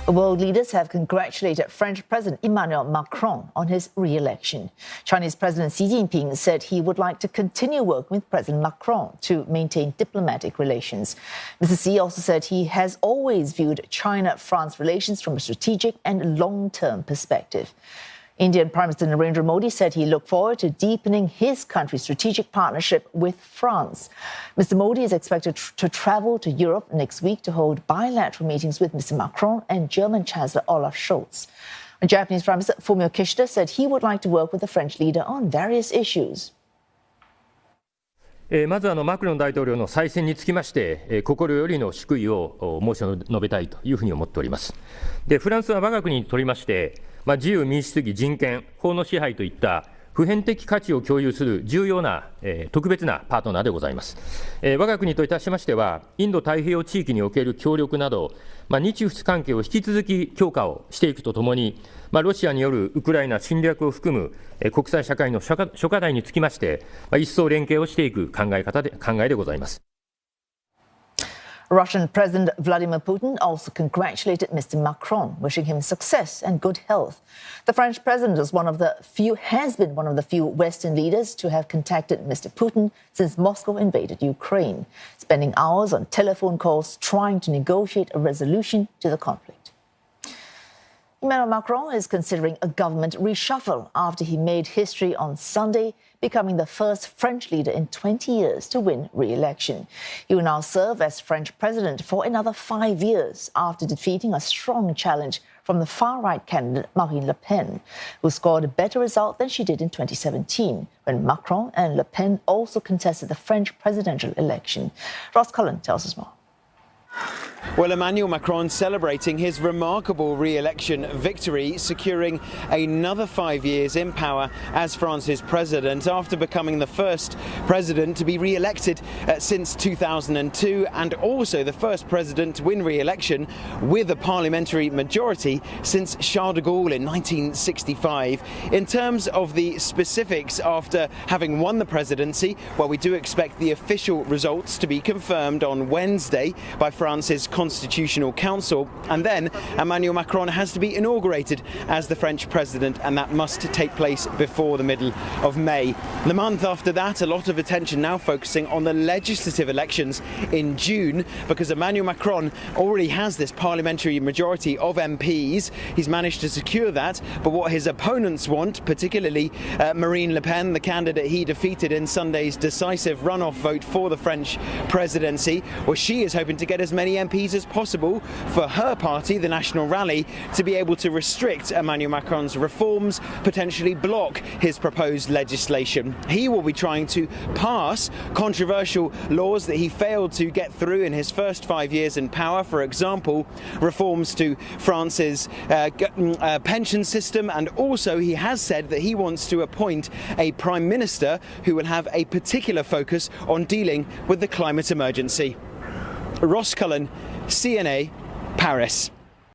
World leaders have congratulated French President Emmanuel Macron on his re-election. Chinese President Xi Jinping said he would like to continue working with President Macron to maintain diplomatic relations. Mr. Xi also said he has always viewed China-France relations from a strategic and long-term perspective. Indian Prime Minister Narendra Modi said he looked forward to deepening his country's strategic partnership with France. Mr. Modi is expected to travel to Europe next week to hold bilateral meetings with Mr. Macron and German Chancellor Olaf Scholz. Japanese Prime Minister Fumio Kishida said he would like to work with the French leader on various issues. まずマクロン大統領の再選につきまして、心よりの祝意を申し述べたいというふうに思っております。で、フランスは我が国にとりまして、自由民主主義、人権、法の支配といった普遍的価値を共有する重要な、特別なパートナーでございます。我が国といたしましては、インド太平洋地域における協力など、日仏関係を引き続き強化をしていくとともに、ロシアによるウクライナ侵略を含む国際社会の諸課題につきまして、一層連携をしていく考えでございます。Russian President Vladimir Putin also congratulated Mr. Macron, wishing him success and good health. The French president has been one of the few Western leaders to have contacted Mr. Putin since Moscow invaded Ukraine, spending hours on telephone calls trying to negotiate a resolution to the conflict. Emmanuel Macron is considering a government reshuffle after he made history on Sunday, becoming the first French leader in 20 years to win re-election. He will now serve as French president for another 5 years after defeating a strong challenge from the far-right candidate Marine Le Pen, who scored a better result than she did in 2017, when Macron and Le Pen also contested the French presidential election. Ross Cullen tells us more. Well, Emmanuel Macron celebrating his remarkable re-election victory, securing another 5 years in power as France's president after becoming the first president to be re-elected since 2002 and also the first president to win re-election with a parliamentary majority since Charles de Gaulle in 1965. In terms of the specifics after having won the presidency, well, we do expect the official results to be confirmed on Wednesday by France's Constitutional Council, and then Emmanuel Macron has to be inaugurated as the French president, and that must take place before the middle of May. The month after that, a lot of attention now focusing on the legislative elections in June, because Emmanuel Macron already has this parliamentary majority of MPs. He's managed to secure that, but what his opponents want, particularly Marine Le Pen, the candidate he defeated in Sunday's decisive runoff vote for the French presidency, well, she is hoping to get as many MPs as possible for her party, the National Rally, to be able to restrict Emmanuel Macron's reforms, potentially block his proposed legislation. He will be trying to pass controversial laws that he failed to get through in his first 5 years in power. For example, reforms to France's pension system, and also he has said that he wants to appoint a prime minister who will have a particular focus on dealing with the climate emergency. Ross Cullen, CNA, Paris.